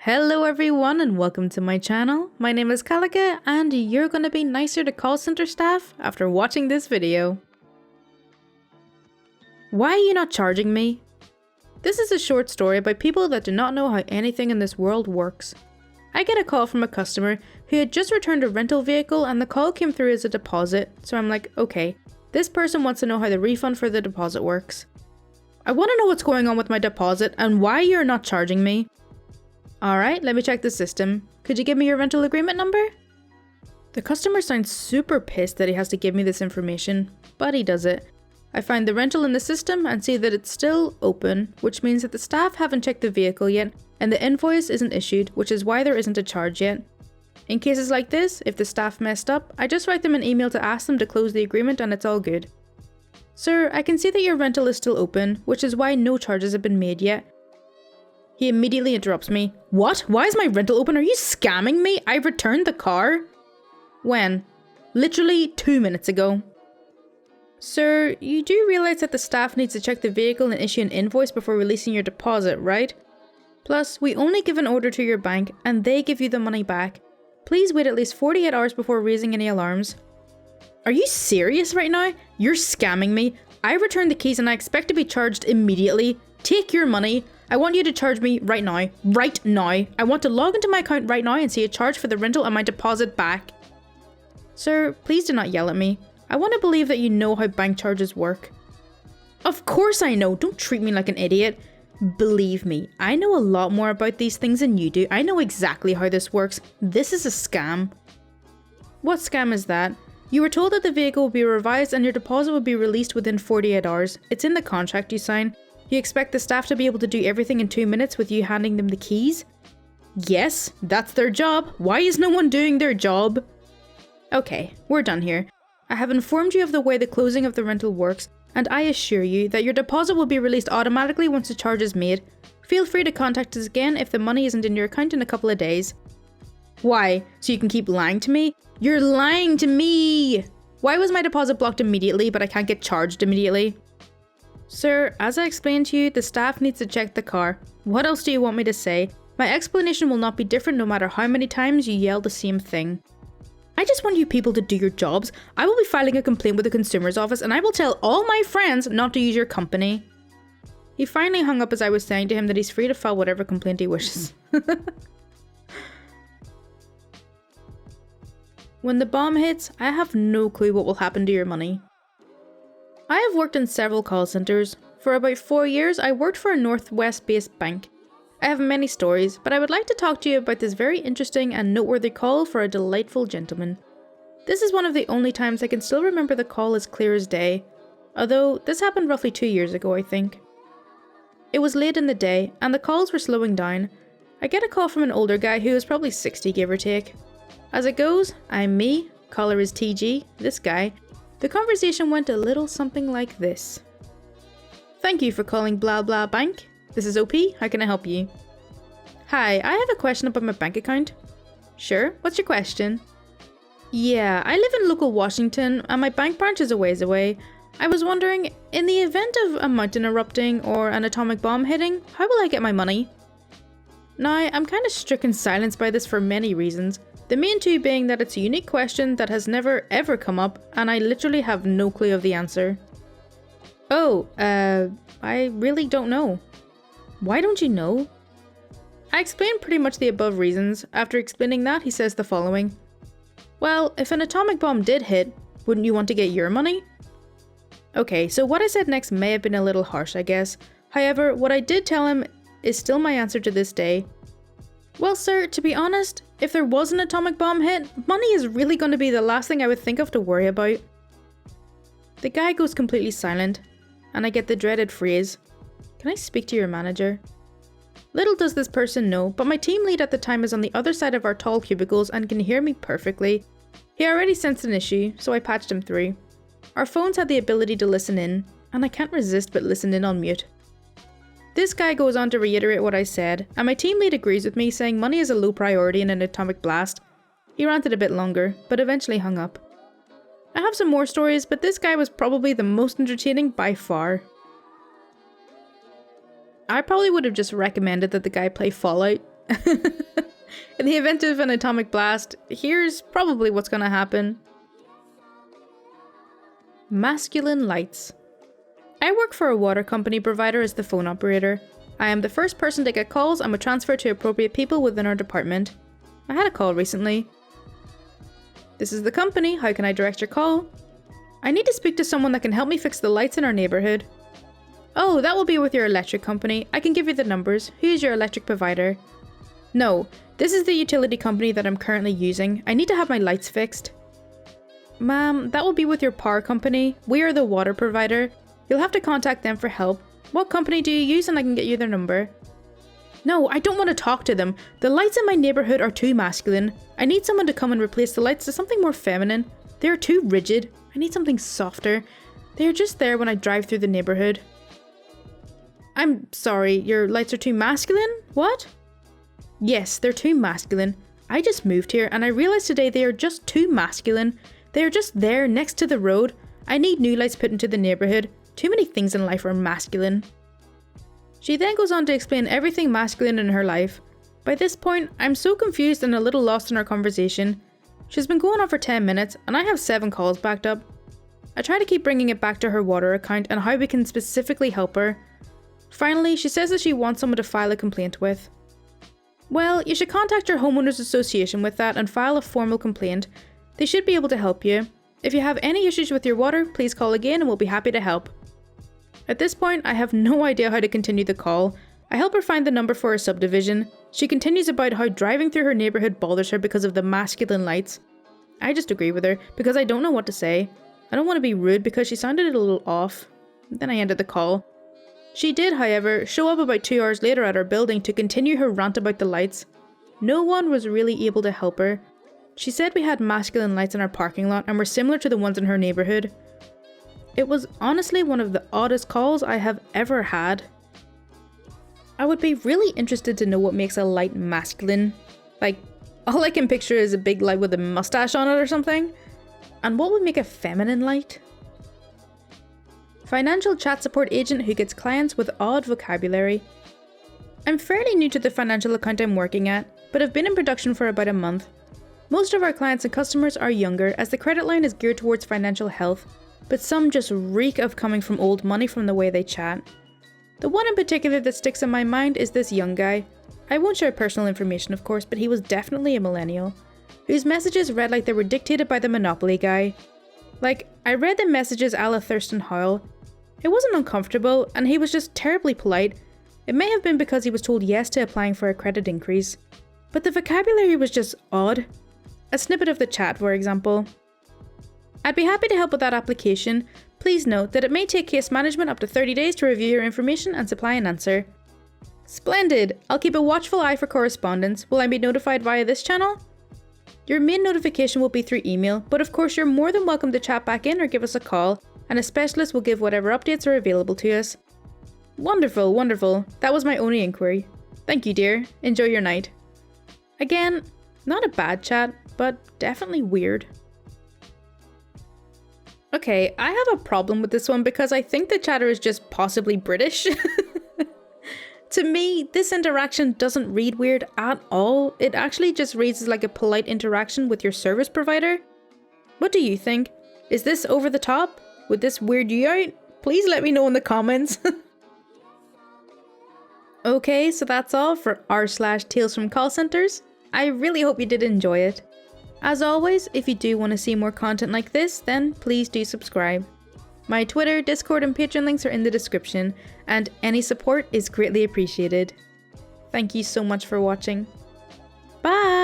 Hello everyone and welcome to my channel. My name is Kalika and you're gonna be nicer to call center staff after watching this video. Why are you not charging me? This is a short story about people that do not know how anything in this world works. I get a call from a customer who had just returned a rental vehicle and the call came through as a deposit, so I'm like, okay, this person wants to know how the refund for the deposit works. I want to know what's going on with my deposit and why you're not charging me. Alright, let me check the system. Could you give me your rental agreement number? The customer sounds super pissed that he has to give me this information, but he does it. I find the rental in the system and see that it's still open, which means that the staff haven't checked the vehicle yet and the invoice isn't issued, which is why there isn't a charge yet. In cases like this, if the staff messed up, I just write them an email to ask them to close the agreement and it's all good. Sir, I can see that your rental is still open, which is why no charges have been made yet. He immediately interrupts me. What? Why is my rental open? Are you scamming me? I returned the car. When? Literally 2 minutes ago. Sir, you do realize that the staff needs to check the vehicle and issue an invoice before releasing your deposit, right? Plus, we only give an order to your bank and they give you the money back. Please wait at least 48 hours before raising any alarms. Are you serious right now? You're scamming me. I returned the keys and I expect to be charged immediately. Take your money. I want you to charge me right now. Right now. I want to log into my account right now and see a charge for the rental and my deposit back. Sir, please do not yell at me. I want to believe that you know how bank charges work. Of course I know. Don't treat me like an idiot. Believe me, I know a lot more about these things than you do. I know exactly how this works. This is a scam. What scam is that? You were told that the vehicle will be revised and your deposit will be released within 48 hours. It's in the contract you sign. You expect the staff to be able to do everything in 2 minutes with you handing them the keys? Yes, that's their job. Why is no one doing their job? Okay, we're done here. I have informed you of the way the closing of the rental works, and I assure you that your deposit will be released automatically once the charge is made. Feel free to contact us again if the money isn't in your account in a couple of days. Why? So you can keep lying to me? You're lying to me! Why was my deposit blocked immediately but I can't get charged immediately? Sir, as I explained to you, the staff needs to check the car. What else do you want me to say? My explanation will not be different no matter how many times you yell the same thing. I just want you people to do your jobs. I will be filing a complaint with the consumer's office and I will tell all my friends not to use your company. He finally hung up as I was saying to him that he's free to file whatever complaint he wishes. When the bomb hits, I have no clue what will happen to your money. I have worked in several call centers. For about 4 years, I worked for a Northwest-based bank. I have many stories, but I would like to talk to you about this very interesting and noteworthy call for a delightful gentleman. This is one of the only times I can still remember the call as clear as day, although this happened roughly 2 years ago, I think. It was late in the day, and the calls were slowing down. I get a call from an older guy who is probably 60, give or take. As it goes, I'm me, caller is TG, this guy. The conversation went a little something like this. Thank you for calling blah blah bank. This is OP, how can I help you? Hi, I have a question about my bank account. Sure, what's your question? Yeah, I live in local Washington and my bank branch is a ways away. I was wondering, in the event of a mountain erupting or an atomic bomb hitting, how will I get my money? Now, I'm kind of stricken silence by this for many reasons. The main two being that it's a unique question that has never ever come up and I literally have no clue of the answer. Oh, I really don't know. Why don't you know? I explained pretty much the above reasons. After explaining that, he says the following. Well, if an atomic bomb did hit, wouldn't you want to get your money? Okay, so what I said next may have been a little harsh, I guess. However, what I did tell him is still my answer to this day. Well, sir, to be honest, if there was an atomic bomb hit, money is really going to be the last thing I would think of to worry about. The guy goes completely silent, and I get the dreaded phrase, "Can I speak to your manager?" Little does this person know, but my team lead at the time is on the other side of our tall cubicles and can hear me perfectly. He already sensed an issue, so I patched him through. Our phones had the ability to listen in, and I can't resist but listen in on mute. This guy goes on to reiterate what I said, and my team lead agrees with me, saying money is a low priority in an atomic blast. He ranted a bit longer, but eventually hung up. I have some more stories, but this guy was probably the most entertaining by far. I probably would have just recommended that the guy play Fallout, In the event of an atomic blast, here's probably what's gonna happen. Masculine lights. I work for a water company provider as the phone operator. I am the first person to get calls and would transfer to appropriate people within our department. I had a call recently. This is the company, how can I direct your call? I need to speak to someone that can help me fix the lights in our neighbourhood. Oh, that will be with your electric company. I can give you the numbers. Who is your electric provider? No, this is the utility company that I'm currently using. I need to have my lights fixed. Ma'am, that will be with your power company. We are the water provider. You'll have to contact them for help. What company do you use and I can get you their number? No, I don't want to talk to them. The lights in my neighbourhood are too masculine. I need someone to come and replace the lights to something more feminine. They are too rigid. I need something softer. They are just there when I drive through the neighbourhood. I'm sorry, your lights are too masculine? What? Yes, they're too masculine. I just moved here and I realised today they are just too masculine. They are just there next to the road. I need new lights put into the neighbourhood. Too many things in life are masculine. She then goes on to explain everything masculine in her life. By this point, I'm so confused and a little lost in our conversation. She's been going on for 10 minutes and I have 7 calls backed up. I try to keep bringing it back to her water account and how we can specifically help her. Finally, she says that she wants someone to file a complaint with. Well, you should contact your homeowners association with that and file a formal complaint. They should be able to help you. If you have any issues with your water, please call again and we'll be happy to help. At this point, I have no idea how to continue the call. I help her find the number for her subdivision. She continues about how driving through her neighbourhood bothers her because of the masculine lights. I just agree with her because I don't know what to say. I don't want to be rude because she sounded a little off. Then I ended the call. She did, however, show up about 2 hours later at our building to continue her rant about the lights. No one was really able to help her. She said we had masculine lights in our parking lot and were similar to the ones in her neighbourhood. It was honestly one of the oddest calls I have ever had. I would be really interested to know what makes a light masculine. Like, all I can picture is a big light with a mustache on it or something. And what would make a feminine light? Financial chat support agent who gets clients with odd vocabulary. I'm fairly new to the financial account I'm working at, but have been in production for about a month. Most of our clients and customers are younger as the credit line is geared towards financial health, but some just reek of coming from old money from the way they chat. The one in particular that sticks in my mind is this young guy. I won't share personal information of course, but he was definitely a millennial, whose messages read like they were dictated by the Monopoly guy. Like, I read the messages a la Thurston Howell. It wasn't uncomfortable, and he was just terribly polite. It may have been because he was told yes to applying for a credit increase. But the vocabulary was just odd. A snippet of the chat, for example. I'd be happy to help with that application. Please note that it may take case management up to 30 days to review your information and supply an answer. Splendid! I'll keep a watchful eye for correspondence. Will I be notified via this channel? Your main notification will be through email, but of course you're more than welcome to chat back in or give us a call, and a specialist will give whatever updates are available to us. Wonderful, wonderful. That was my only inquiry. Thank you, dear. Enjoy your night. Again, not a bad chat, but definitely weird. Okay, I have a problem with this one because I think the chatter is just possibly British. To me, this interaction doesn't read weird at all. It actually just reads as like a polite interaction with your service provider. What do you think? Is this over the top? Would this weird you out? Please let me know in the comments. Okay, so that's all for r/Tales from Call Centers. I really hope you did enjoy it. As always, if you do want to see more content like this, then please do subscribe. My Twitter, Discord and Patreon links are in the description, and any support is greatly appreciated. Thank you so much for watching. Bye!